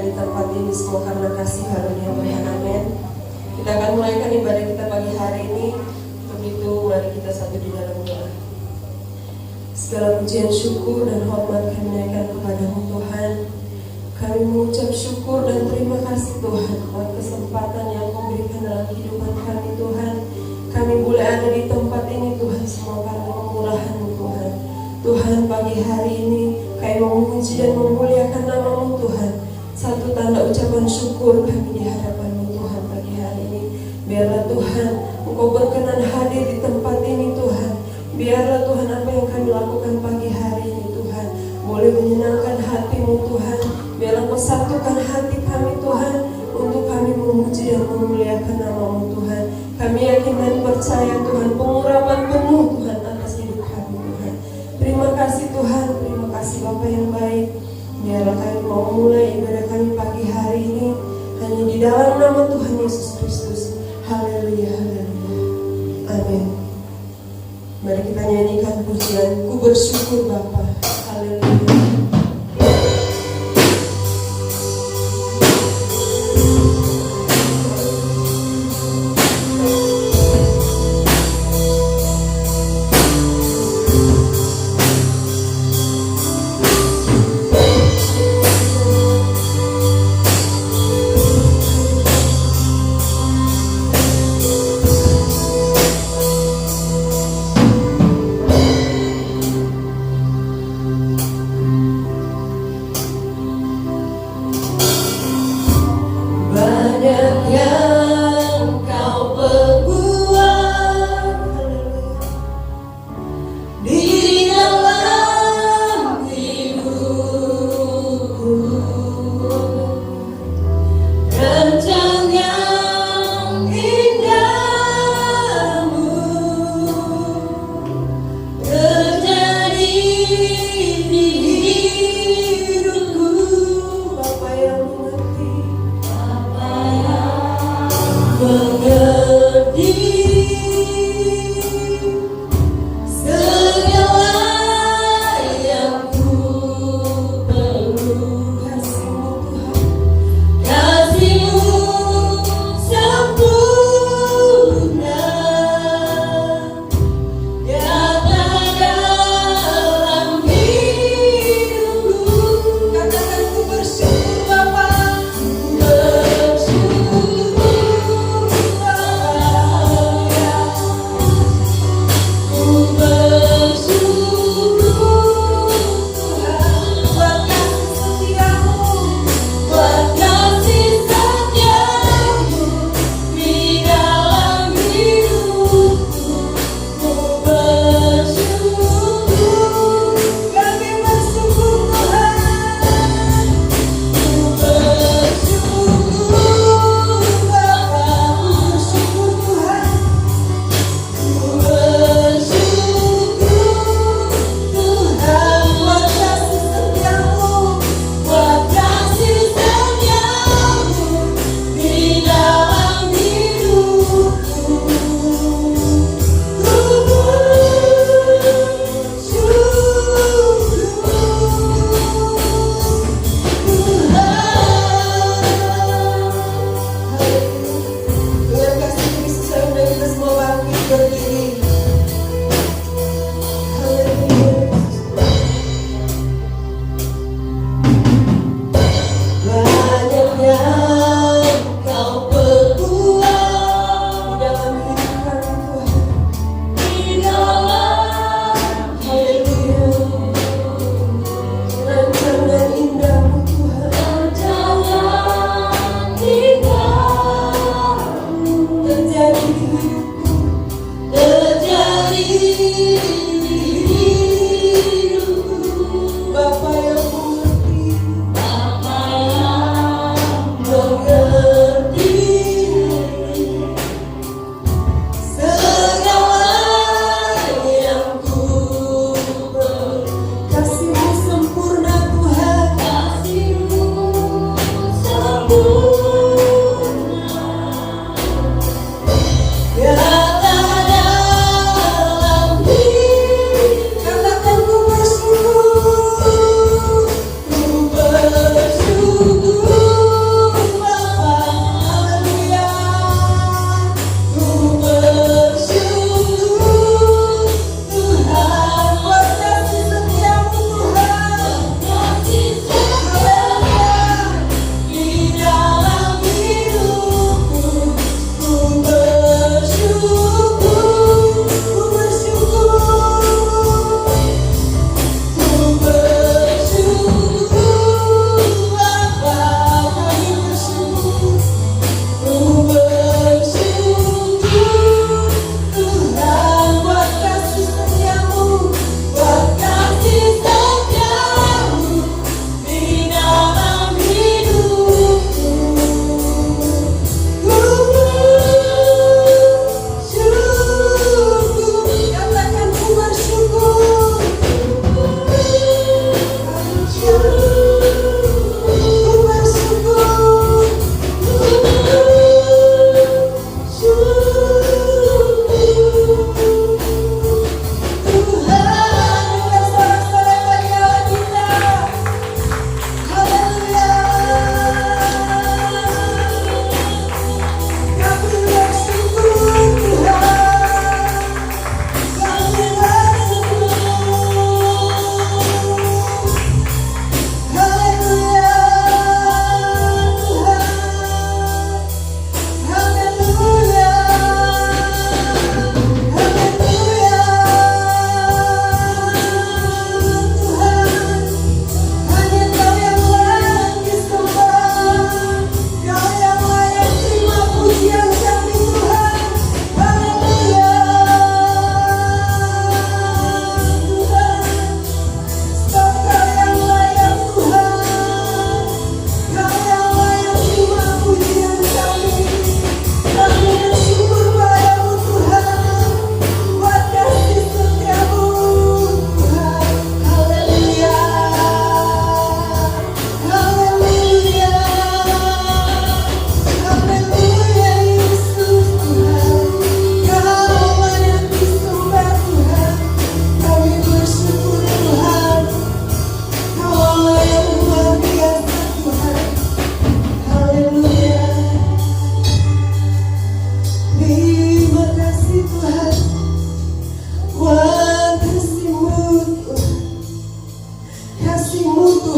di tempat ini semua karena kasih karunia Tuhan. Amin. Kita akan mulaikan ibadah kita pagi hari ini. Untuk itu mari kita satu di dalam doa. Segala pujian, syukur dan hormat kami naikkan kepada-Mu Tuhan. Kami mengucap syukur dan terima kasih Tuhan buat kesempatan yang Kau berikan dalam kehidupan kami Tuhan. Kami boleh ada di tempat ini Tuhan semua karena kemurahan-Mu Tuhan. Tuhan, pagi hari ini kami memuji dan memuliakan nama-Mu Tuhan. Satu tanda ucapan syukur kami di hadapan-Mu Tuhan pagi hari ini. Biarlah Tuhan Engkau berkenan hadir di tempat ini Tuhan. Biarlah Tuhan apa yang kami lakukan pagi hari ini Tuhan boleh menyenangkan hati-Mu Tuhan. Biarlah Engkau satukan hati kami Tuhan untuk kami memuji dan memuliakan nama-Mu Tuhan. Kami yakin dan percaya Tuhan pengurapan penuh Tuhan atas hidup kami Tuhan. Terima kasih Tuhan, terima kasih Bapa yang baik. Biarlah kami mau mulai ibadah kami pagi hari ini hanya di dalam nama Tuhan Yesus Kristus. Haleluya, haleluya. Amin. Mari kita nyanyikan pujian Ku Bersyukur Bapa. Haleluya.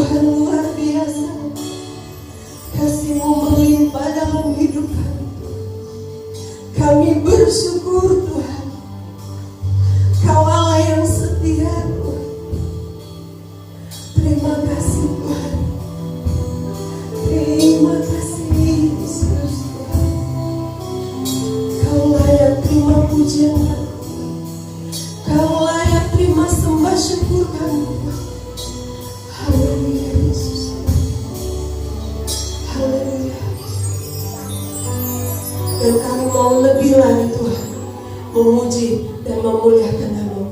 Tuhan luar biasa. Kasih-Mu melimpah dalam hidup kami. Kami bersyukur Tuhan. Kau Allah yang setia Tuhan. Terima kasih Tuhan. Terima kasih Yesus Tuhan. Kau layak terima pujian kami. Kau layak terima sembah syukur kami. Haleluya Yesus. Haleluya. Dan kami mau lebih lagi Tuhan memuji dan memuliakan nama-Mu.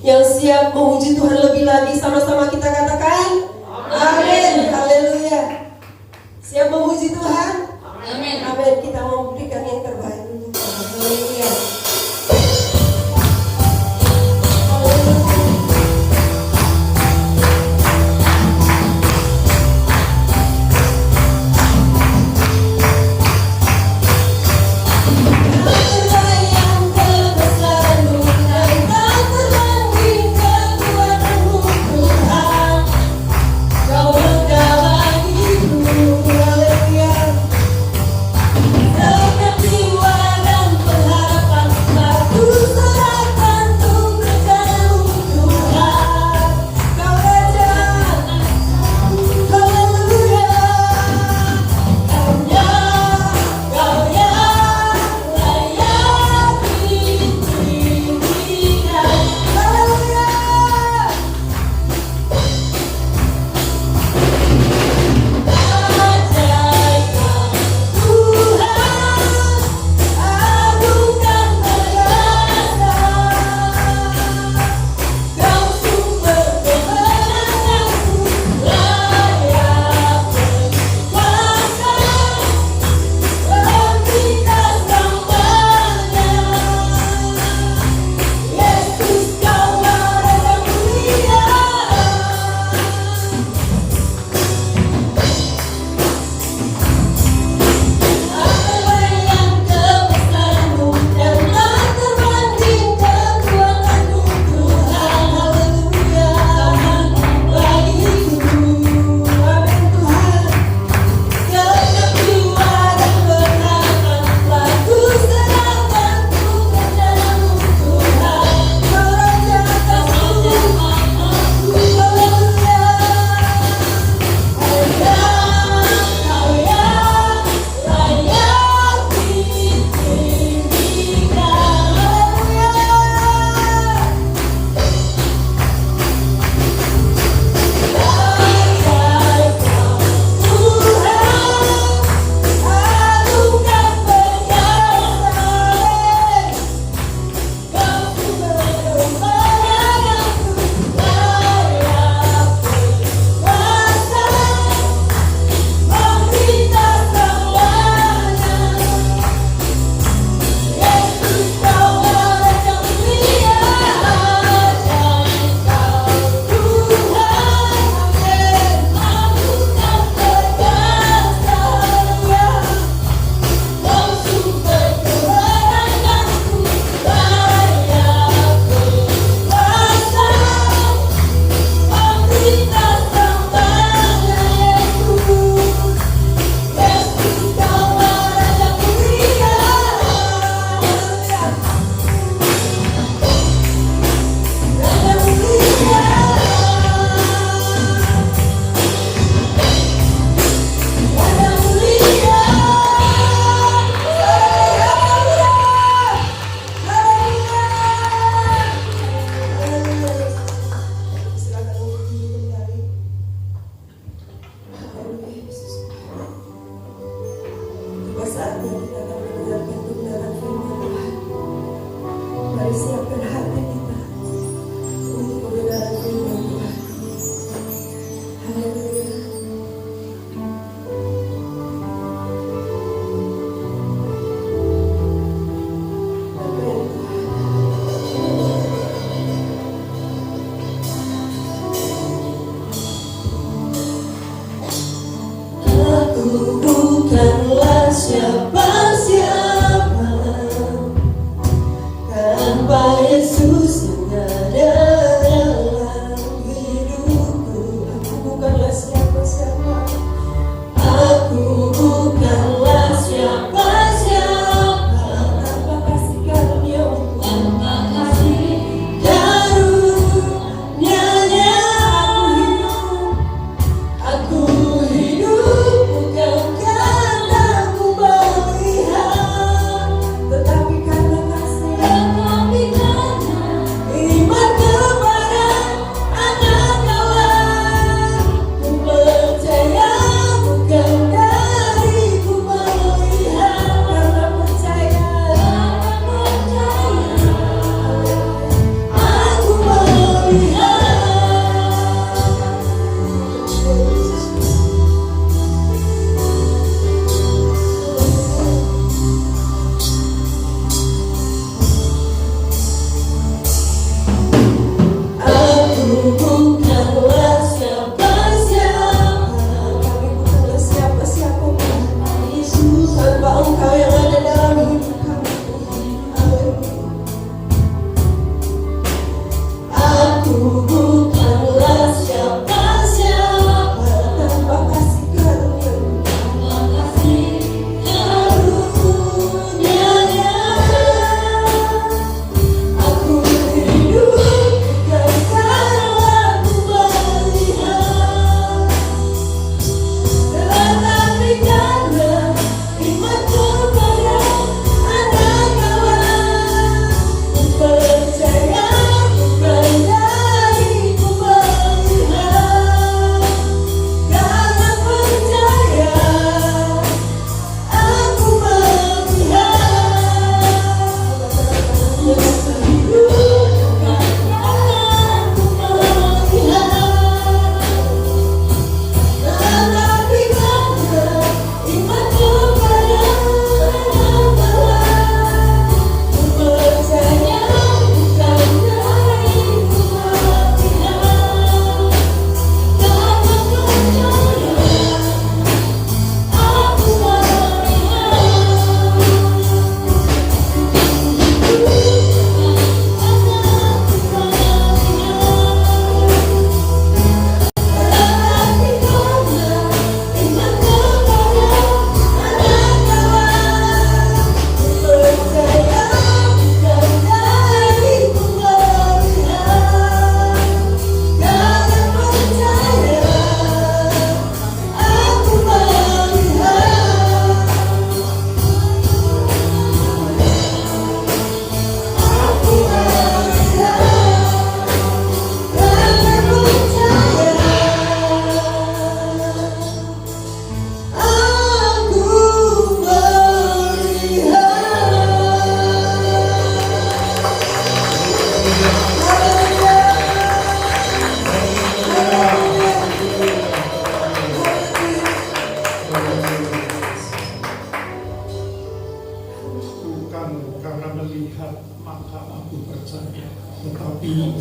Yang siap memuji Tuhan lebih lagi, sama-sama kita katakan amin. Haleluya. Siap memuji Tuhan? Amin. Amin. Kita mau berikan yang terbaik untuk Tuhan. Haleluya.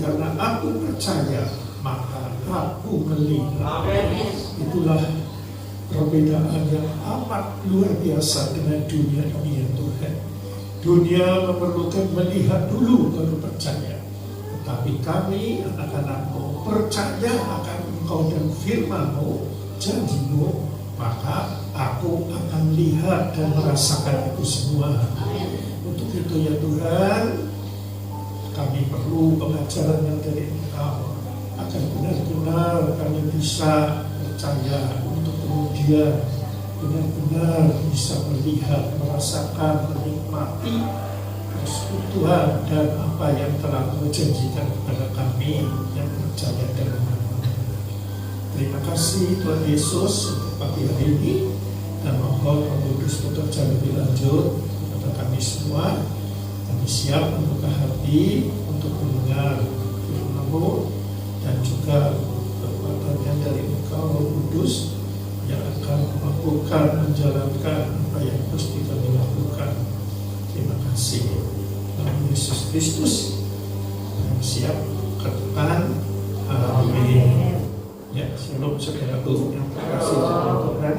karena aku percaya, maka aku melihat. Itulah perbedaan yang amat luar biasa dengan dunia ini ya Tuhan. Dunia memerlukan melihat dulu baru percaya. Tetapi kami anak-anakmu percaya akan Engkau dan firman-Mu, janji-Mu, maka aku akan lihat dan merasakan itu semua. Untuk itu ya Tuhan, kami perlu pengajaran yang dari Engkau agar benar-benar kami bisa percaya untuk kemudian benar-benar bisa melihat, merasakan, menikmati persekutuan dan apa yang telah Kau janjikan kepada kami yang percaya dalam nama-Mu. Terima kasih Tuhan Yesus untuk pagi hari ini, dan mohon Roh Kudus bekerja lebih lanjut kepada kami semua. Kami siap membuka hati untuk mendengar firman-Mu dan juga kekuatan yang dari Engkau Roh Kudus yang akan melakukan, menjalankan apa yang mesti kami lakukan. Terima kasih. Dalam Yesus Kristus kami siap katakan amin. Ya, shalom saudaraku yang terkasih dalam Tuhan.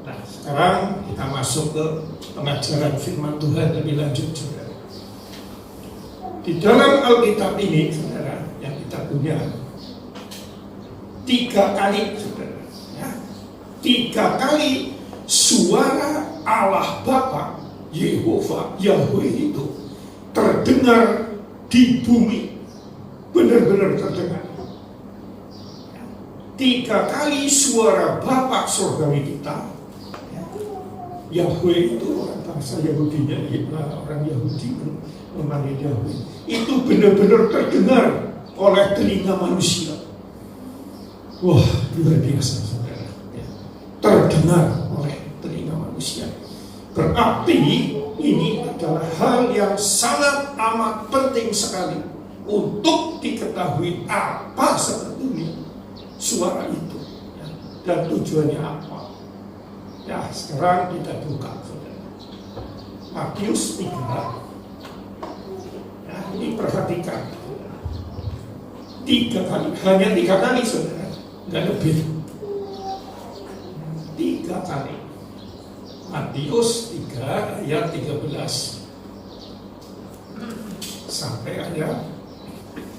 Nah, sekarang kita masuk ke pengajaran firman Tuhan lebih lanjut, saudara. Di dalam Alkitab ini, saudara, yang kita punya 3 kali, saudara, ya, 3 kali suara Allah Bapa Yehova Yahweh itu terdengar di bumi, benar-benar terdengar. 3 kali suara Bapa surgawi kita, ya, Yahweh itu orang bangsa Yahudinya, orang Yahudi memanggil Yahweh, itu benar-benar terdengar oleh telinga manusia. Wah, luar biasa saudara, ya. Terdengar oleh telinga manusia. Berarti ini adalah hal yang sangat amat penting sekali untuk diketahui apa sebetulnya suara itu, ya, dan tujuannya apa. Ya, sekarang kita buka, saudara, Matius 3. Ya, ini perhatikan, 3 kali, hanya 3 kali, saudara, nggak lebih. 3 kali. Matius 3 ayat 13 sampai ayat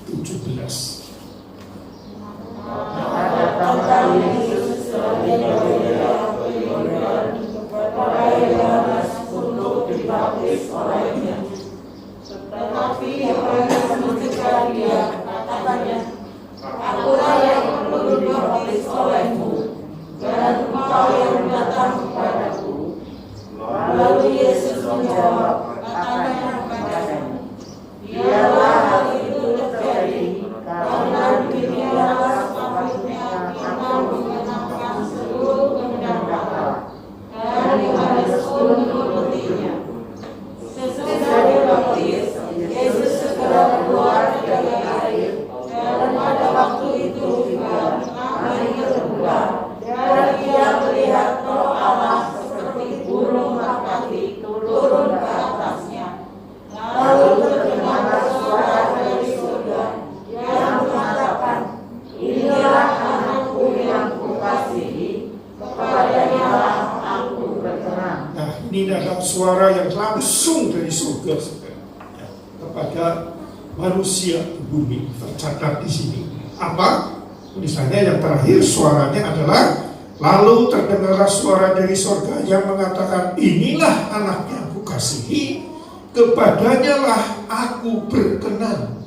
17. Untuk dibaptis olehnya. Tetapi Yohanes mencegah dia, katanya, Akulah yang perlu dibaptis olehmu, dan engkau yang datang kepadaku. Lalu Yesus menjawab, katanya kepadanya, biarlah hal itu terjadi, karena demikianlah sepatutnya kita mengenangkan seluruh kehendak Bapa. Dan Yohanes pun menurutinya. Sesudah dibaptis, Yesus segera keluar dari air, dan pada waktu itu juga hari kedua, dan ia melihat Roh Allah seperti burung merpati turun ke atasnya. Lalu terdengar suara dari surga yang mengatakan, Inilah anakku yang kukasihi, kepadanya lah aku berkenan. Nah, ini adalah suara yang langsung dari surga, saudara, ya, kepada manusia di bumi. Tercatat di sini. Apa? Misalnya yang terakhir suaranya adalah, lalu terdengar suara dari surga yang mengatakan, Inilah anaknya aku kasihi, kepadanya lah aku berkenan.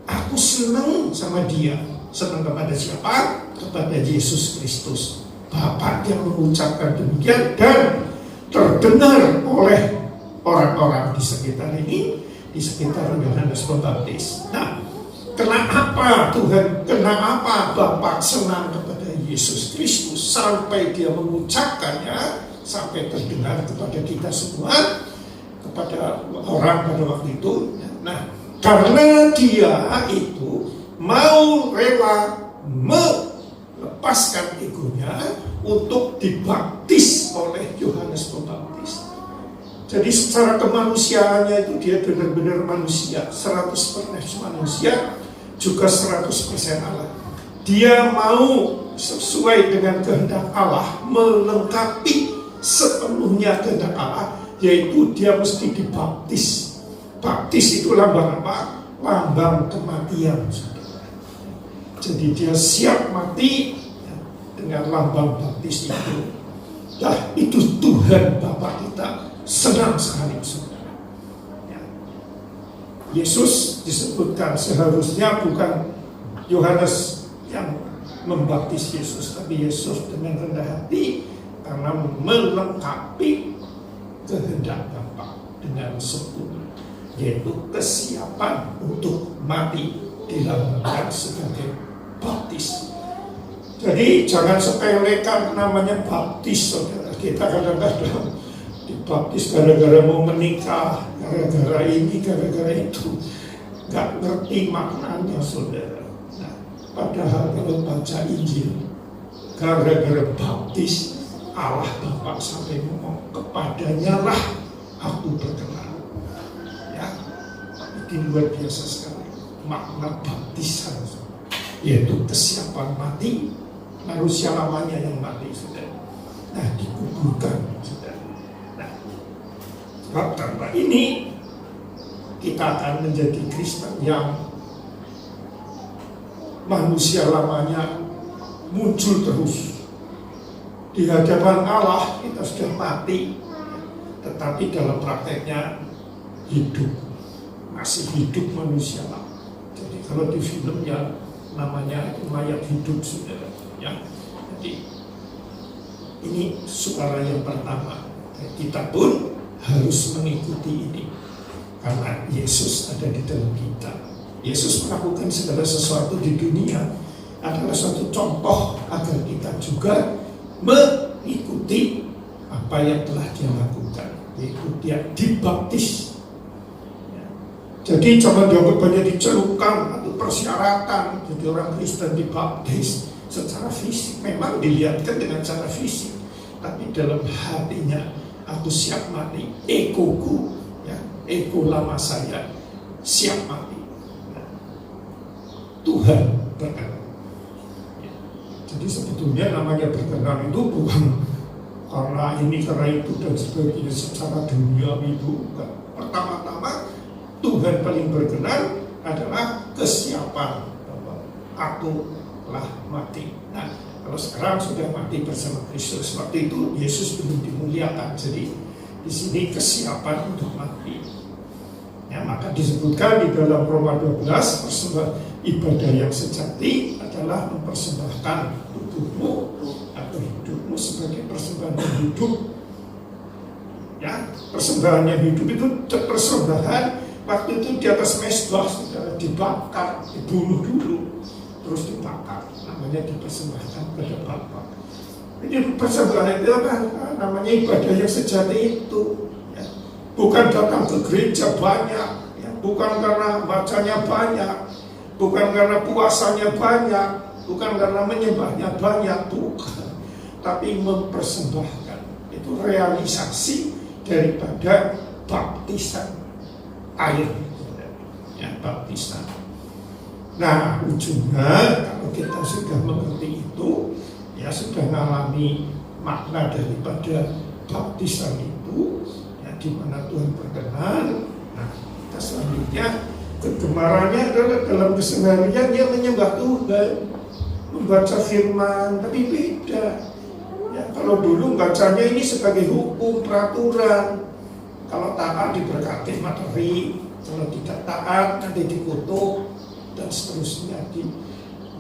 Aku senang sama dia. Senang kepada siapa? Kepada Yesus Kristus. Bapa yang mengucapkan demikian dan terdengar oleh orang-orang di sekitar ini, di sekitar Yohanes Pembaptis. Nah, kenapa Tuhan, kenapa Bapa senang kepada Yesus Kristus sampai dia mengucapkannya, sampai terdengar kepada kita semua, kepada orang pada waktu itu. Nah, karena dia itu mau rela melepaskan egonya untuk dibaptis oleh Yohanes Pembaptis. Jadi secara kemanusiaannya itu dia benar-benar manusia, 100% manusia, juga 100% Allah. Dia mau sesuai dengan kehendak Allah, melengkapi sepenuhnya kehendak Allah, yaitu dia mesti dibaptis. Baptis itu lambang apa? Lambang kematian. Jadi dia siap mati dengan lambang baptis itu. Nah, itu Tuhan Bapa kita senang sekali, saudara. Yesus disebutkan seharusnya bukan Yohanes yang membaptis Yesus, tapi Yesus dengan rendah hati karena melengkapi kehendak Bapa dengan sempurna, yaitu kesiapan untuk mati dilambangkan sebagai baptis. Jadi jangan sepelekan namanya baptis, saudara. Kita kadang-kadang dibaptis gara-gara mau menikah, gara-gara ini, gara-gara itu, nggak ngerti maknanya, saudara. Padahal kalau baca Injil, gara-gara baptis, Allah Bapa sampai ngomong, kepadanya lah aku berkenan. Ya, itu luar biasa sekali makna baptisan, yaitu kesiapan mati. Manusia lamanya yang mati, saudara. Nah, dikuburkan, saudara. Nah, sebab karena ini kita akan menjadi Kristen yang manusia lamanya muncul terus di hadapan Allah. Kita sudah mati, tetapi dalam prakteknya hidup, masih hidup manusia lama. Jadi kalau di filmnya namanya itu mayat hidup, saudara. Ya, jadi ini suara yang pertama. Kita pun harus mengikuti ini karena Yesus ada di dalam kita. Yesus melakukan segala sesuatu di dunia adalah suatu contoh agar kita juga mengikuti apa yang telah dia lakukan, yaitu dia dibaptis. Jadi jangan dianggap banyak dicelupkan atau persyaratan jadi orang Kristen dibaptis secara fisik. Memang dilihatkan dengan cara fisik, tapi dalam hatinya aku siap mati, egoku, ya, ego lama saya siap mati. Tuhan berkenan. Jadi sebetulnya namanya berkenan itu bukan karena ini, karena itu dan sebagainya secara duniawi, itu bukan. Pertama-tama Tuhan paling berkenan adalah kesiapan bahwa aku telah mati. Nah, kalau sekarang sudah mati bersama Kristus, waktu itu Yesus belum dimuliakan. Jadi di sini kesiapan untuk mati. Ya, maka disebutkan di dalam Roma 12, ibadah yang sejati adalah mempersembahkan tubuhmu atau hidupmu sebagai persembahan yang hidup. Ya, persembahan yang hidup itu persembahan waktu itu di atas mezbah, sudah dibakar, dibunuh dulu, terus dibakar. Namanya dipersembahkan kepada Bapa. Jadi persembahan itu apa? Namanya ibadah yang sejati itu. Bukan datang ke gereja banyak, ya, bukan karena bacanya banyak, bukan karena puasanya banyak, bukan karena menyembahnya banyak, bukan. Tapi mempersembahkan. Itu realisasi daripada baptisan air, ya, baptisan. Nah, ujungnya kalau kita sudah mengerti itu, ya sudah mengalami makna daripada baptisan itu, di mana Tuhan berkenan. Nah, kita selanjutnya kegemarannya adalah dalam keseharian dia menyembah Tuhan, membaca firman, tapi beda. Ya, kalau dulu bacanya ini sebagai hukum, peraturan. Kalau taat diberkati materi, kalau tidak taat nanti dikutuk dan seterusnya.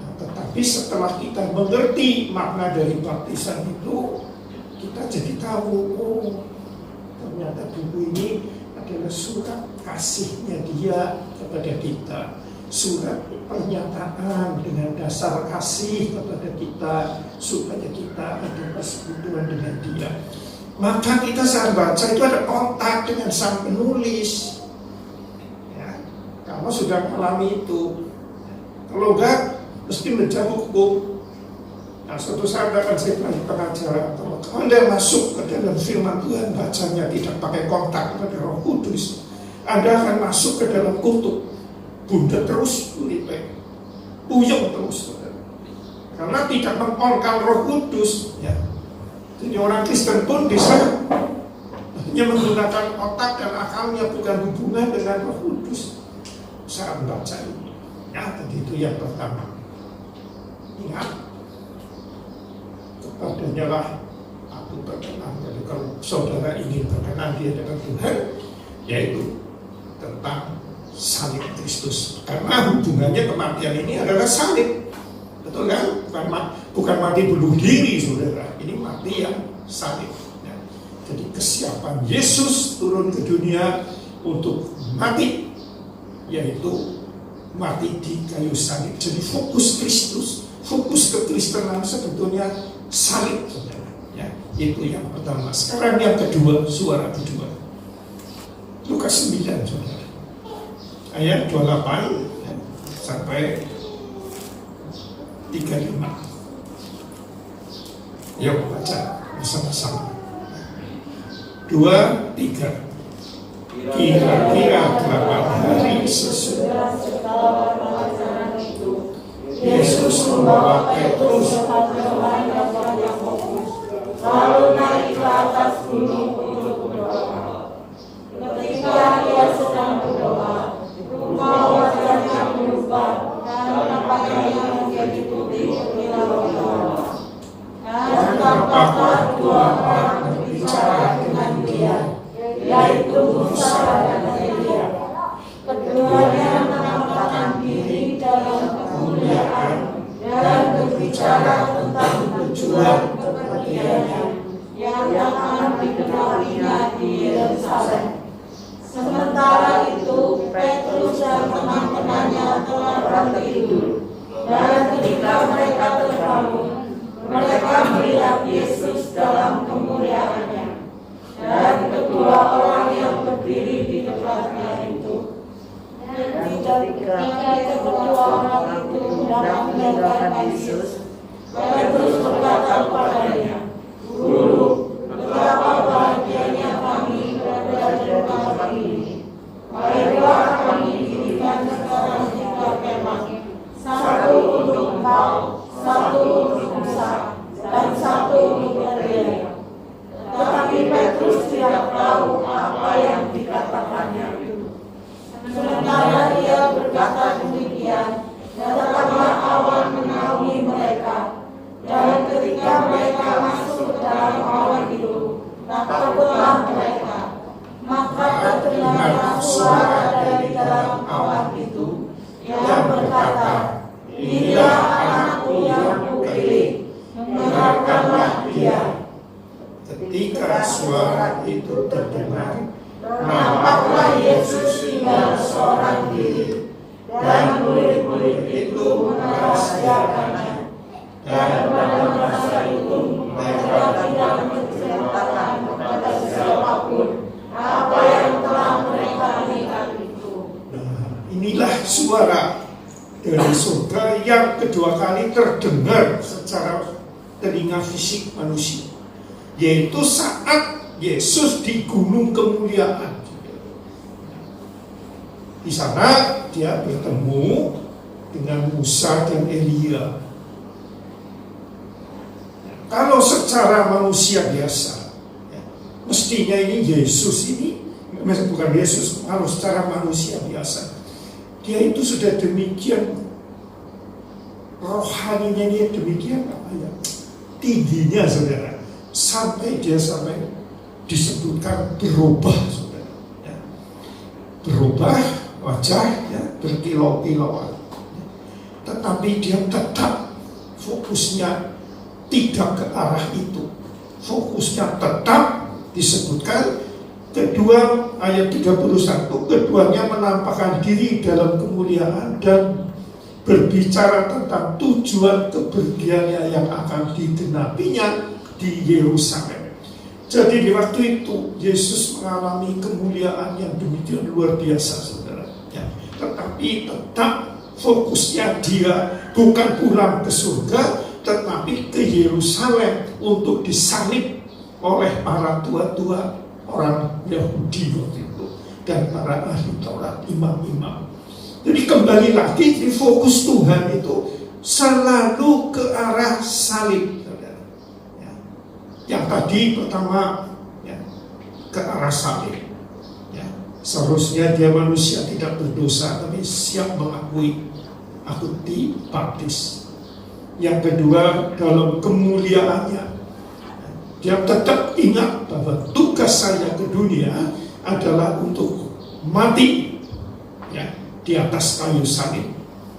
Nah, tetapi setelah kita mengerti makna dari baptisan itu, kita jadi tahu, oh, ternyata buku ini adalah surat kasihnya dia kepada kita, surat pernyataan dengan dasar kasih kepada kita supaya kita ada persekutuan dengan dia. Maka kita saat baca itu ada kontak dengan sang penulis. Ya, kamu sudah mengalami itu. Kalau enggak, mesti menjadi hukum. Nah, suatu saat akan saya beri pengajaran, kalau Anda masuk ke dalam firman Tuhan, bacanya tidak pakai kontak kepada Roh Kudus, Anda akan masuk ke dalam kutub, bunda terus kulitnya. puyeng terus, saudara. Karena tidak mengolkan Roh Kudus, ya. Jadi orang Kristen pun bisa hanya menggunakan otak dan akalnya, bukan hubungan dengan Roh Kudus saat membaca ini. Ya, jadi itu yang pertama. Ingat, kepadanya lah aku berkenan. Jadi kalau saudara ingin berkenan di hadapan Tuhan, yaitu tentang salib Kristus. Karena hubungannya kematian ini adalah salib. Betul kan? Bukan mati bunuh diri, saudara. Ini mati yang salib. Ya. Jadi kesiapan Yesus turun ke dunia untuk mati, yaitu mati di kayu salib. Jadi fokus Kristus, fokus kekristenan sebetulnya salib, saudara. Ya, itu yang pertama. Sekarang yang kedua, suara kedua. Lukas 9, saudara. Ayat 28 ya, sampai 35. Yuk baca bersama-sama. 2, 3. Kira-kira 8 hari sesudah Yesus membawa Petrus lalu naik ke atas gunung untuk berdoa. Ketika dia sedang berdoa, rupa wajahnya berubah karena pakaiannya menjadi putih berkilau-kilau. Dan tampaklah dua orang berbicara dengan dia, yaitu Musa dan Elia. Keduanya menampakkan diri dalam kemuliaan dan berbicara tentang tujuan kepergiannya yang akan digenapinya di Yerusalem. Sementara itu, Petrus dan teman-temannya telah tertidur, dan ketika mereka terbangun, mereka melihat Yesus dalam kemuliaannya. Dan kedua orang yang berdiri di dekatnya itu. Dan ketika kedua orang itu hendak meninggalkan Yesus, Petrus berkata kepadanya, Guru, betapa bahagianya kami berada di tempat ini. Baiklah kami dirikan sekarang 3 kemah, satu untuk engkau, satu untuk Musa, dan satu untuk Elia. Tetapi Petrus tidak tahu apa yang dikatakannya itu. Sementara dia berkata demikian, datanglah awan menaungi mereka. Dan ketika mereka masuk dalam awan itu, takutlah mereka. Maka terdengar suara dari dalam awan itu yang berkata, Inilah anakku yang kupilih, dengarkanlah dia. Ketika suara itu terdengar, nampaklah Yesus tinggal seorang diri, dan murid-murid itu merahasiakannya. Dan pada masa itu mereka tidak menceritakan kepada siapapun apa yang telah mereka lihat itu. Inilah suara dari surga yang kedua kali terdengar secara telinga fisik manusia, yaitu saat Yesus di gunung kemuliaan. Di sana dia bertemu dengan Musa dan Elia. Kalau secara manusia biasa, ya, mestinya ini Yesus ini, bukan Yesus, kalau secara manusia biasa, dia itu sudah demikian rohaninya, dia demikian apa ya, tingginya, saudara, sampai dia sampai disebutkan berubah, saudara, ya. Berubah wajah, ya, berkilau-kilauan, ya. Tetapi dia tetap fokusnya tidak ke arah itu. Fokusnya tetap disebutkan kedua ayat 31, keduanya menampakkan diri dalam kemuliaan dan berbicara tentang tujuan kepergiannya yang akan digenapinya di Yerusalem. Jadi di waktu itu Yesus mengalami kemuliaan yang demikian luar biasa, saudara. Ya, tetapi tetap fokusnya dia bukan pulang ke surga, tetapi ke Yerusalem untuk disalib oleh para tua-tua orang Yahudi waktu itu dan para ahli Taurat, imam-imam. Jadi kembali lagi di fokus Tuhan itu selalu ke arah salib, saudara. Ya. Yang tadi pertama ya, ke arah salib. Ya. Seharusnya dia manusia tidak berdosa, tapi siap mengakui aku dibaptis. Yang kedua, dalam kemuliaannya dia tetap ingat bahwa tugas saya ke dunia adalah untuk mati ya, di atas kayu salib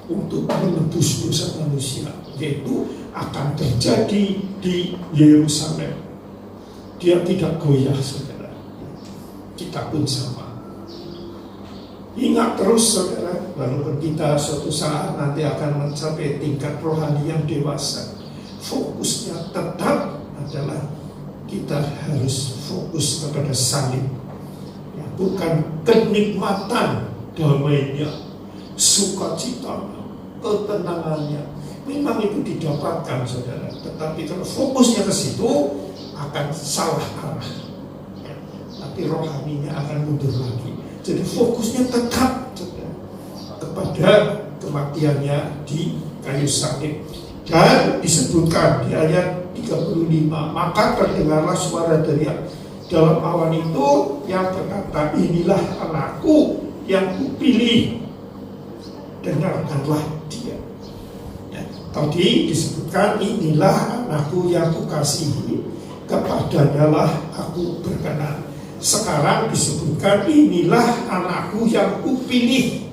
untuk menebus dosa manusia, yaitu akan terjadi di Yerusalem. Dia tidak goyah, saudara. Kita pun sama. Ingat terus, saudara, walaupun kita suatu saat nanti akan mencapai tingkat rohani yang dewasa, fokusnya tetap adalah kita harus fokus kepada salib, ya, bukan kenikmatan damainya, sukacitanya, ketenangannya. Memang itu didapatkan, saudara, tetapi kalau fokusnya ke situ akan salah arah, ya. Tapi rohaninya akan mundur lagi. Jadi fokusnya tetap, saudara, kepada kematiannya di kayu salib. Dan disebutkan di ayat 35, maka terdengarlah suara teriak dalam awan itu yang berkata, inilah anakku yang kupilih, dengarkanlah dia. Ya, tadi disebutkan inilah anakku yang kukasihi, kepadanyalah aku berkenan. Sekarang disebutkan inilah anakku yang kupilih,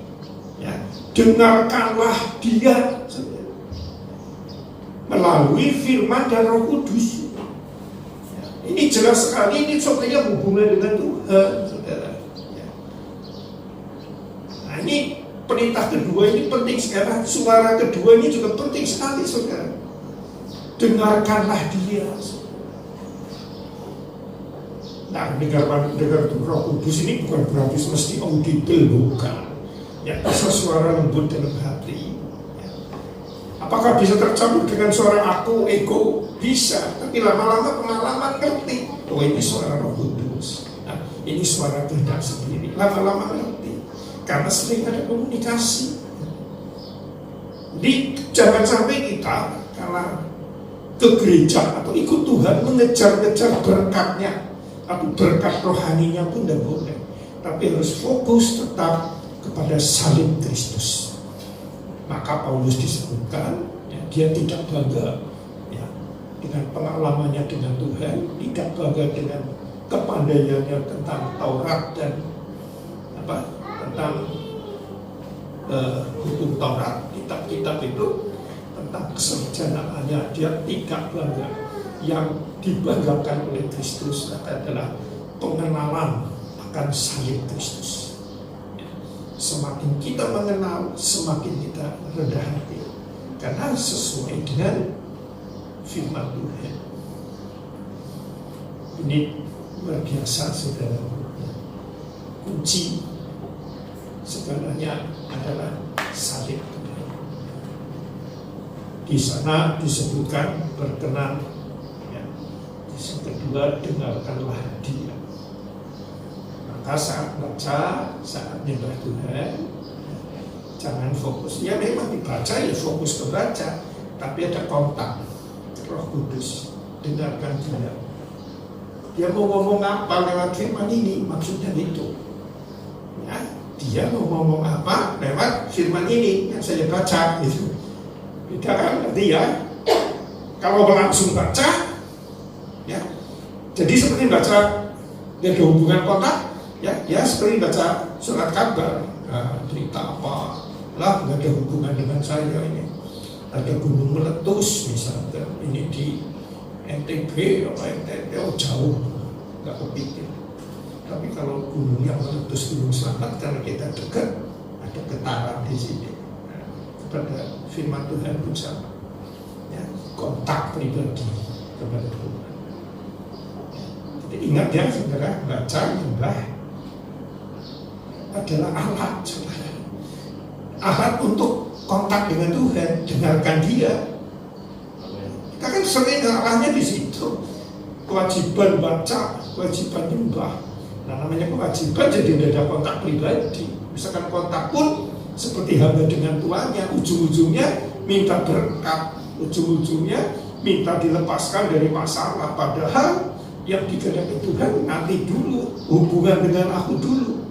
ya, dengarkanlah dia, melalui firman dan Roh Kudus. Ya, ini jelas sekali, ini sebenarnya hubungan dengan Tuhan, saudara. Ya. Nah, ini perintah kedua ini penting sekali. Suara kedua ini juga penting sekali, saudara. Dengarkanlah dia. Nah, dengar Roh Kudus ini bukan berarti mesti audible, bukan. Ya, bisa suara lembut dalam hati. Apakah bisa tercampur dengan suara aku, ego? Bisa, tapi lama-lama pengalaman ngerti. Oh, ini suara Roh Kudus. Nah, ini suara kehendak sendiri. Lama-lama ngerti, karena sering ada komunikasi. Jadi jangan sampai kita karena ke gereja atau ikut Tuhan mengejar-ngejar berkatnya atau berkat rohaninya pun tidak boleh. Tapi harus fokus tetap kepada salib Kristus. Maka Paulus disebutkan ya, dia tidak bangga ya, dengan pengalamannya dengan Tuhan, tidak bangga dengan kepandaiannya tentang Taurat dan tentang hukum Taurat, kitab-kitab itu, tentang kesejahteranya dia tidak bangga. Yang dibanggakan oleh Kristus adalah pengenalan akan salib Kristus. Semakin kita mengenal, semakin kita rendah hati, karena sesuai dengan firman Tuhan. Ini luar biasa, saudara. Kunci segalanya adalah salib Tuhan. Di sana disebutkan berkenan. Ya. Yang kedua, dengarkanlah dia. Saat baca, saat nyembah Tuhan, jangan fokus. Ya memang dibaca, ya fokus ke baca, tapi ada kontak Roh Kudus. Dengarkan dia. Dia mau ngomong apa lewat firman ini, maksudnya itu. Ya, dia mau ngomong apa lewat firman ini yang saya baca itu. Beda kan nanti ya. Kalau langsung baca, ya. Jadi seperti baca, dia ada hubungan kontak. Ya seperti baca surat kabar, cerita apa lah, nggak ada hubungan dengan saya ini. Ada gunung meletus misalnya, ini di NTB apa NTB, jauh, nggak kepikir. Tapi kalau gunung yang meletus, Gunung Selamat, karena kita dekat, ada getaran di sini. Kepada firman Tuhan pun sama, ya, kontak pribadi kepada Tuhan. Jadi ingat ya, saudara, baca, nyembah adalah alat, saudara. Alat untuk kontak dengan Tuhan, dengarkan dia. Kita kan sering arahnya di situ. Kewajiban baca, kewajiban nyembah. Nah, namanya kewajiban jadi tidak ada kontak pribadi. Misalkan kontak pun seperti hamba dengan tuannya, ujung-ujungnya minta berkat, ujung-ujungnya minta dilepaskan dari masalah. Padahal yang dikehendaki Tuhan nanti dulu, hubungan dengan aku dulu.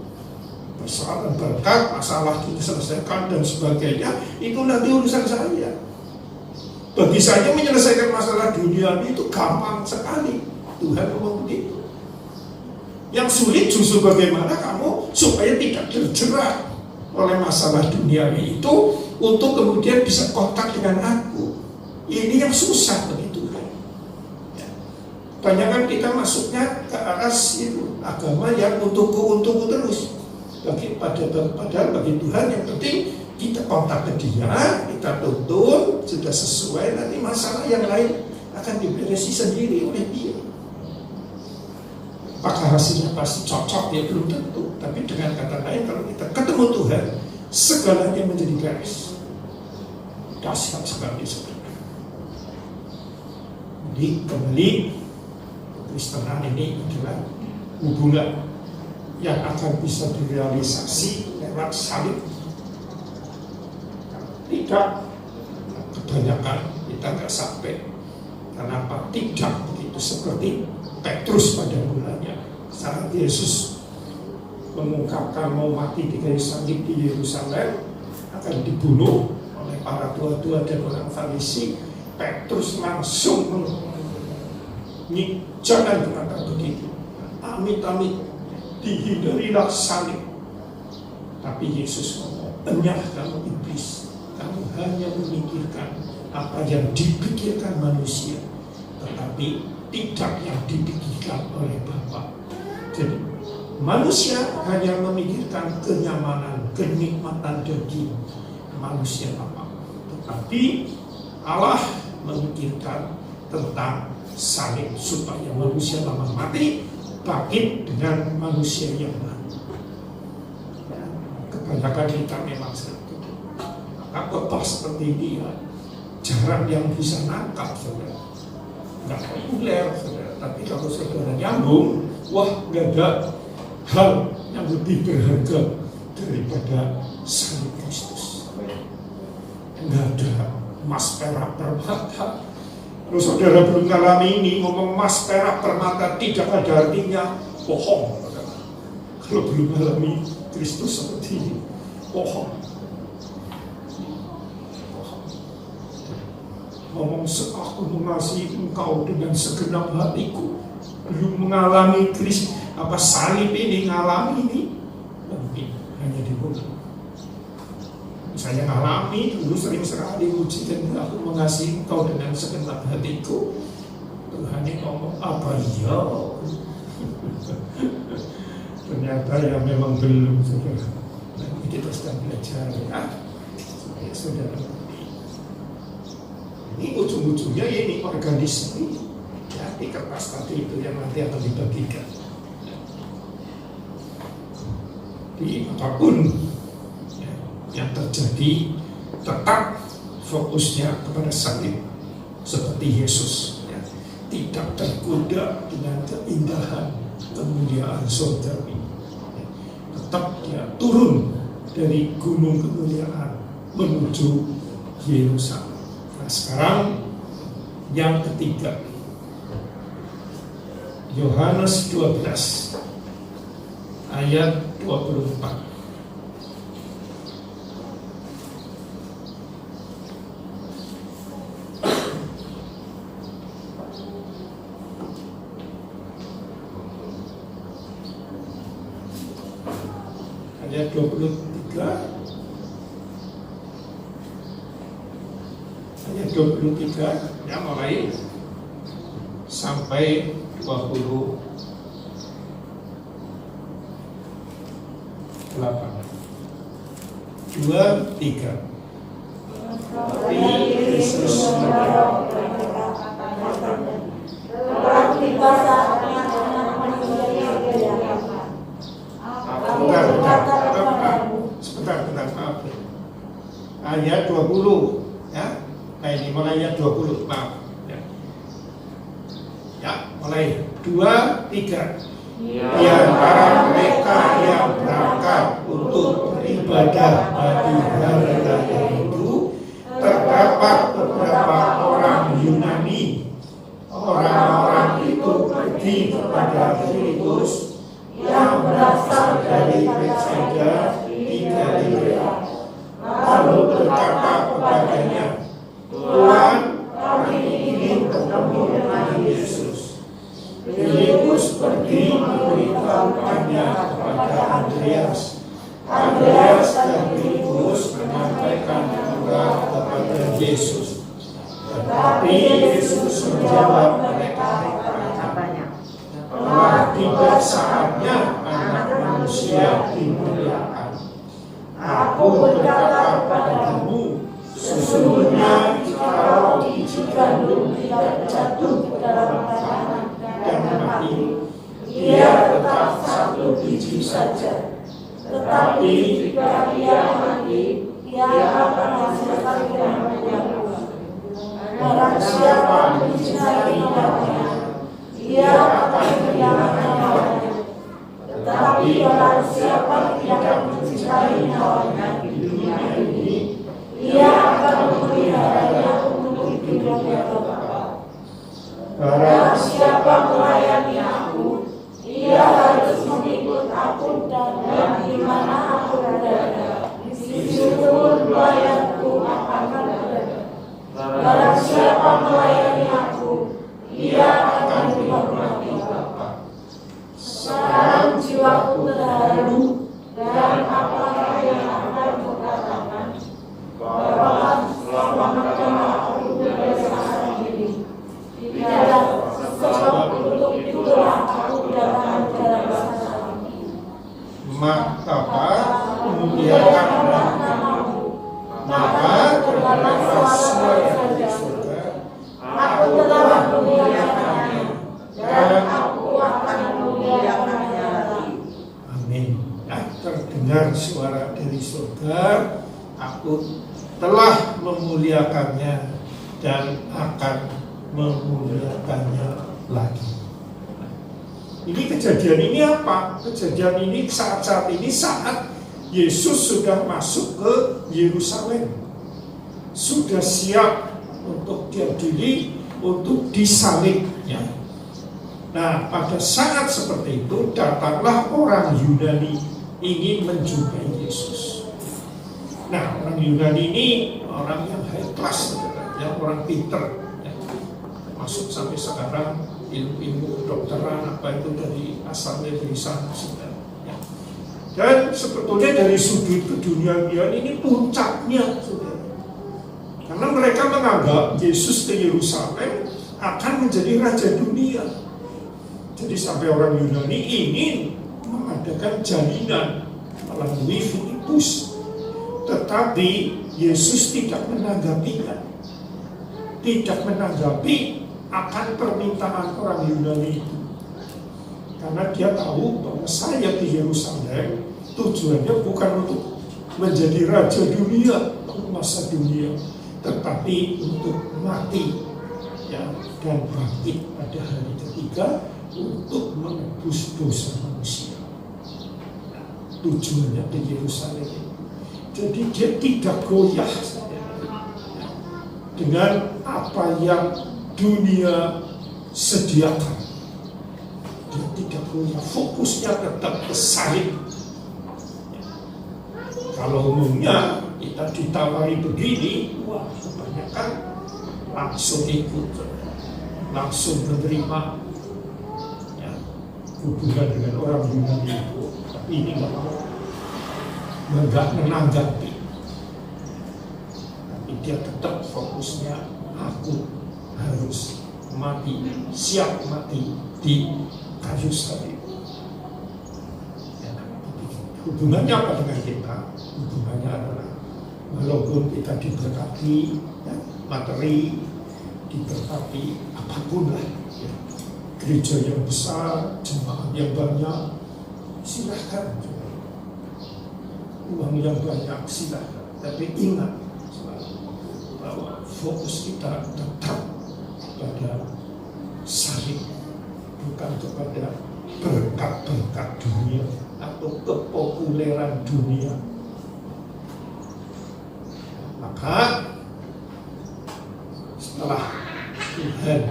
Persoalan berkat, masalah diselesaikan dan sebagainya, itu nanti urusan saya. Bagi saya menyelesaikan masalah dunia itu gampang sekali. Tuhan ngomong begitu. Yang sulit justru bagaimana kamu supaya tidak terjerat oleh masalah duniawi itu untuk kemudian bisa kontak dengan aku. Ini yang susah bagi Tuhan. Banyak kan kita masuknya ke arah itu agama yang untukku terus. Padahal bagi Tuhan yang penting kita kontak ke Dia, kita tuntun, sudah sesuai, nanti masalah yang lain akan diberesi sendiri oleh Dia. Apakah hasilnya pasti cocok? Ya belum tentu. Tapi dengan kata lain, kalau kita ketemu Tuhan, segalanya menjadi beres. Dahsyat sekali sebenarnya. Jadi kembali, Kristenan ini adalah hubungan yang akan bisa direalisasi lewat salib. Tidak, kebanyakan kita nggak sampai. Kenapa? Tidak begitu seperti Petrus pada mulanya. Saat Yesus mengungkapkan mau mati di kayu salib di Yerusalem, akan dibunuh oleh para tua-tua dan orang Farisi, Petrus langsung jangan berkata begitu. Amit-amit, dihindarilah salib. Tapi Yesus ngomong, enyah kamu iblis. Kamu hanya memikirkan apa yang dipikirkan manusia, tetapi tidak yang dipikirkan oleh Bapa. Jadi manusia hanya memikirkan kenyamanan, kenikmatan daging manusia apa. Tetapi Allah memikirkan tentang salib supaya manusia lama mati bangkit dengan manusia yang baru. Kebanyakan kita memang seperti itu. Khotbah seperti ini ya, jarang yang bisa nangkap, saudara. Nggak populer, saudara. Tapi kalau saudara nyambung, wah, nggak ada hal yang lebih berharga daripada salib Kristus. Nggak ada emas perak permata. Kalau saudara belum mengalami ini, ngomong emas perak permata tidak ada artinya, bohong. Saudara. Kalau belum mengalami Kristus seperti ini, bohong. Ngomong aku mengasihi engkau dengan segenap hatiku, belum mengalami Kristus salib ini, ngalami ini, mungkin hanya di mulut. Saya ngalami dulu sering sekali ujian, aku mengasihi engkau dengan segenap hatiku. Tuhan ini ngomong apa iya? Ternyata ya memang belum, saudara. Nah, kita sedang belajar ya, supaya saudara. Ini ujung-ujungnya ini organisme ya, di kertas tadi itu yang nanti akan dibagikan. Di apapun ya, yang terjadi, tetap fokusnya kepada salib seperti Yesus ya. Tidak tergoda dengan keindahan kemuliaan surgawi ya. Tetap dia turun dari gunung kemuliaan menuju Yerusalem. Nah, sekarang yang ketiga, Yohanes 12 ayat 24. Ayat 23. Ayat 23 ya, mulai sampai 28. 2, 3. Yesus menjawab, sebentar, maaf. Ayat 20 ya. Nah ini mulai ayat 20, maaf ya. Ya, mulai 2, 3. di antara mereka yang berangkat untuk beribadah bagi hari raya itu terdapat beberapa orang Yunani. Orang-orang itu pergi kepada Filipus yang berasal dari Betsaida di Galilea, lalu berkata kepadanya, "Tuhan, kami ingin bertemu dengan Yesus." Filipus pergi memberitahukannya kepada Andreas. Andreas dan Filipus menyampaikan juga kepada Yesus. Tetapi Yesus menjawab mereka, "Telah tiba saatnya Anak Manusia dimuliakan. Aku berkata kepadamu, sesungguhnya jika biji gandum tidak jatuh ke dalam tanah dan mati, ia tetap satu biji saja. Tetapi jika ia mati, ia akan menghasilkan yang banyak. Barang siapa mencintai nyawanya, ia akan kehilangan nyawanya. Tetapi barang siapa tidak mencintai nyawanya di dunia ini, ia akan memeliharanya untuk hidup yang kekal. Barang siapa melayani aku, ia harus mengikut aku, dan di mana aku berada, di situ pelayanku akan berada. Barang siapa melayani aku, ia akan dihormati Bapa. Sekarang jiwaku terharu, dan apakah yang akan kukatakan? Bahwa selamatkanlah aku dari sekarang ini. Tidak, sebab untuk itulah aku datang dalam sekarang ini. Maka memuliakan namamu. Maka terdengarlah suara dari surga. Aku telah memuliakannya, dan aku akan memuliakannya lagi. Amin. Nah, terdengar suara dari surga, aku telah memuliakannya dan akan memuliakannya lagi. Ini kejadian ini apa? Kejadian ini saat ini saat Yesus sudah masuk ke Yerusalem, sudah siap untuk diadili, untuk disalib. Ya. Nah, pada saat seperti itu datanglah orang Yunani ingin menjumpai Yesus. Nah, orang Yunani ini orang yang high class, yang orang pinter, ya. Masuk sampai sekarang ilmu kedokteran apa itu dari asalnya dari sana sudah. Ya. Dan sebetulnya dari sudut keduniaan ini puncaknya, saudara. Karena mereka menganggap Yesus ke Yerusalem akan menjadi raja dunia. Jadi sampai orang Yunani ingin mengadakan jalinan melalui Filipus. Tetapi Yesus tidak menanggapinya. Tidak menanggapi akan permintaan orang Yunani itu. Karena dia tahu bahwa saya di Yerusalem tujuannya bukan untuk menjadi raja dunia, penguasa dunia, tetapi untuk mati, ya, dan bangkit pada hari ketiga untuk menebus dosa manusia. Nah, tujuannya di Yerusalem. Jadi dia tidak goyah dengan apa yang dunia sediakan. Dia tidak goyah, fokusnya tetap ke salib. Kalau umumnya kita ditawari begini, wah kebanyakan langsung ikut, langsung menerima, ya, hubungan dengan orang Yunani itu. Tapi ini nggak menanggapi. Tapi dia tetap fokusnya, aku harus mati, siap mati di kayu salib. Ya, hubungannya apa dengan kita? Hubungannya adalah walaupun kita diberkati, ya, materi, diberkati apapun lah, ya, gereja yang besar, jemaat yang banyak, silahkan, uang yang banyak silahkan, tapi ingat bahwa fokus kita tetap pada salib, bukan kepada berkat-berkat dunia atau kepopuleran dunia. Maka setelah Tuhan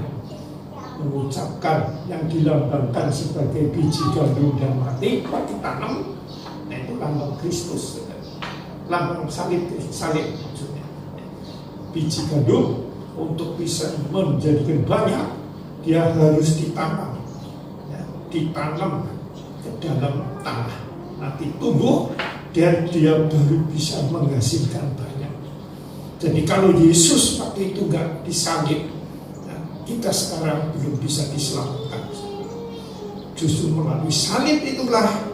mengucapkan yang dilambangkan sebagai biji gandum dan mati ditanam, nah itu lambang Kristus, lambang salib maksudnya. Biji gandum untuk bisa menjadikan banyak, dia harus ditanam, ya, ditanam ke dalam tanah, nanti tumbuh dan dia baru bisa menghasilkan banyak. Jadi kalau Yesus waktu itu nggak disalib, ya, kita sekarang belum bisa diselamatkan. Justru melalui salib itulah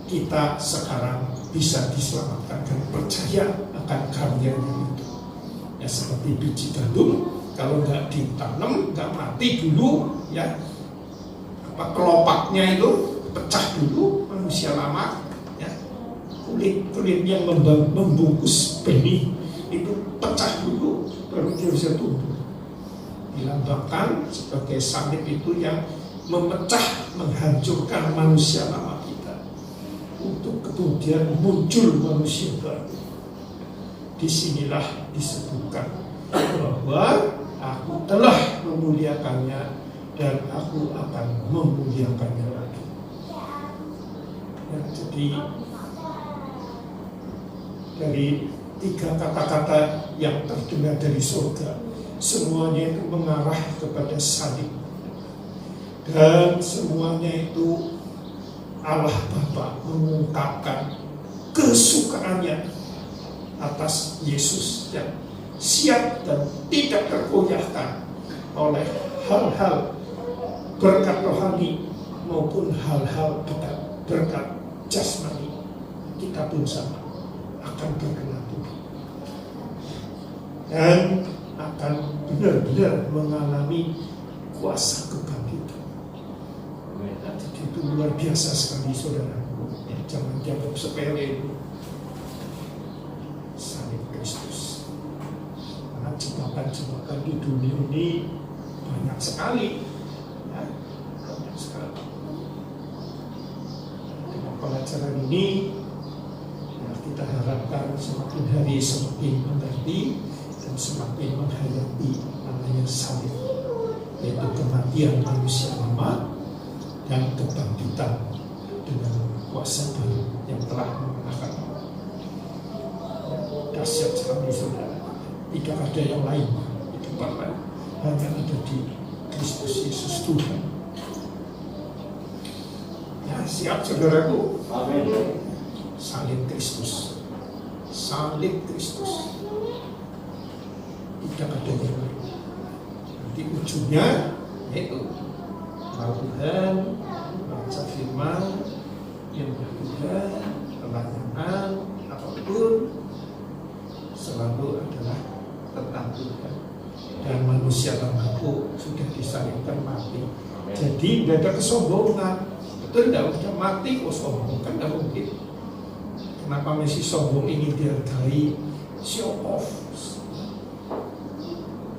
kita sekarang bisa diselamatkan dan percaya akan karyanya itu. Ya seperti biji gandum, kalau nggak ditanam, nggak mati dulu, ya kelopaknya itu pecah dulu, manusia lama, ya kulit yang membungkus benih itu pecah dulu, baru dia bisa tumbuh. Dilambangkan sebagai salib itu yang memecah, menghancurkan manusia lama kita, untuk kemudian muncul manusia baru. Disinilah disebutkan bahwa aku telah memuliakannya dan aku akan memuliakannya lagi. Ya, jadi dari 3 kata-kata yang terdengar dari surga, semuanya itu mengarah kepada salib, dan semuanya itu Allah Bapa mengungkapkan kesukaannya atas Yesus yang siap dan tidak tergoyahkan oleh hal-hal berkat rohani maupun hal-hal berkat jasmani. Kita pun sama akan terkena tubuh dan akan benar-benar mengalami kuasa kebangkitan. Jadi itu luar biasa sekali, saudara. Jangan dianggap sepele itu salib Kristus. Karena jebakan-jebakan di dunia ini banyak sekali, ya, banyak sekali. Dengan pelajaran ini, ya, kita harapkan semakin hari semakin mengerti dan semakin menghayati namanya salib, yaitu kematian manusia lama dan kebangkitan dengan kuasa baru yang telah mengalahkan. Dahsyat sekali, saudara. Tidak ada yang lain di tempat lain, hanya ada di Kristus Yesus Tuhan. Ya, siap saudaraku. Amin. Salib Kristus, salib Kristus. Tidak ada yang lain. Nanti ujungnya yaitu Tuhan baca firman yang Tuhan, pertanyaan apapun selalu adalah tentang Tuhan, dan manusia lamaku sudah disalibkan mati. Jadi tidak ada kesombongan. Betul, tidak usah mati kok sombong, kan tidak mungkin. Kenapa masih sombong ingin dihargai, show off?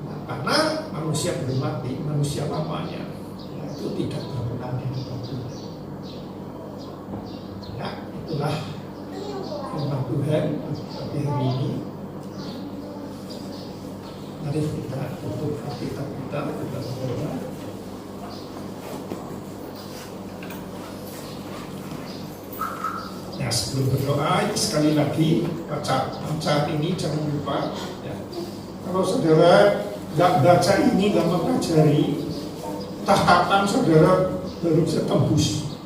Nah, karena manusia belum mati, manusia lamanya itu tidak berkenan di depan Tuhan. Ya, itulah firman Tuhan pada hari ini. Mari kita tutup hati kita berdoa. Ya, sebelum berdoa sekali lagi baca ini jangan lupa. Ya. Kalau saudara nggak baca ini, nggak mempelajari, tahapan saudara baru bisa tembus,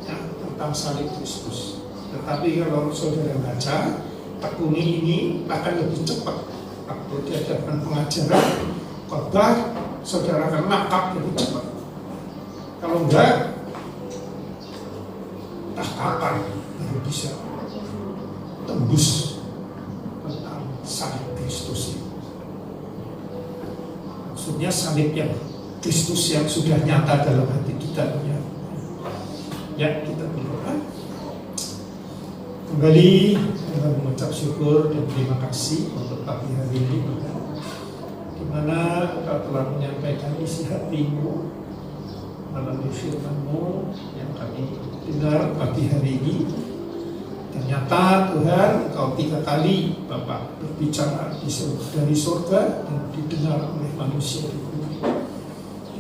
ya, tentang salib Kristus. Tetapi kalau saudara baca, tekuni ini akan lebih cepat. Waktu diadakan pengajaran khotbah, saudara akan nangkap lebih cepat. Kalau enggak, entah kapan baru bisa tembus tentang salib Kristus ini. Maksudnya salib yang Kristus yang sudah nyata dalam hati kita. Ya, kita berdoa. Kembali mengucap syukur dan terima kasih untuk pagi hari ini, di mana Engkau telah menyampaikan isi hatimu melalui firman-Mu yang kami dengar pagi hari ini. Ternyata Tuhan, Engkau 3 kali Bapak berbicara dari surga dan didengar oleh manusia di bumi.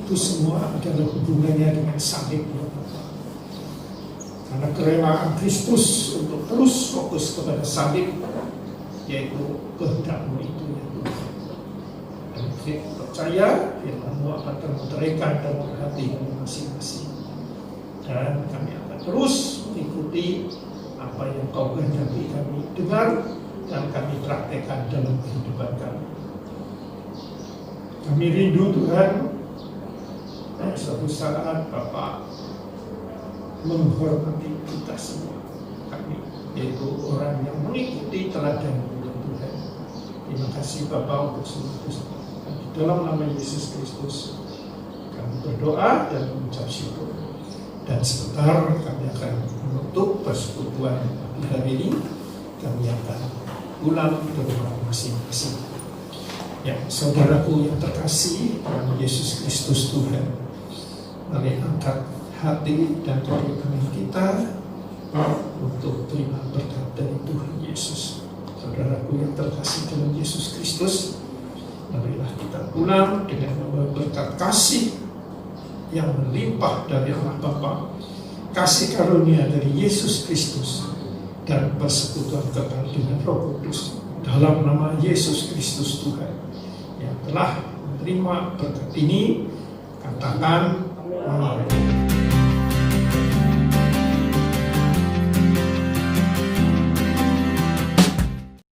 Itu semua adalah hubungannya dengan salib, Bapak. Karena kerelaan Kristus untuk terus fokus kepada salib, yaitu kehendak-Mu itu ya Tuhan. Dan kita percaya firman-Mu akan termuteraikan dalam hati kami masing-masing. Dan kami akan terus mengikuti apa yang Kau kehendaki kami dengar dan kami praktekkan dalam kehidupan kami. Kami rindu Tuhan, suatu saat Bapak menghormati kita semua, kami, yaitu orang yang mengikuti teladan Tuhan. Terima kasih Bapak untuk semua itu. Di dalam nama Yesus Kristus kami berdoa dan mengucap syukur. Dan sebentar kami akan menutup persekutuan pagi hari ini. Kami akan pulang ke rumah masing-masing. Ya, saudaraku yang terkasih dalam Yesus Kristus Tuhan, mari angkat hati dan tangan kita untuk terima berkat dari Tuhan Yesus. Saudaraku yang terkasih dalam Yesus Kristus, marilah kita pulang dengan membawa berkat kasih yang melimpah dari Allah Bapa, kasih karunia dari Yesus Kristus, dan persekutuan kekal dengan Roh Kudus. Dalam nama Yesus Kristus Tuhan yang telah menerima berkat ini, katakan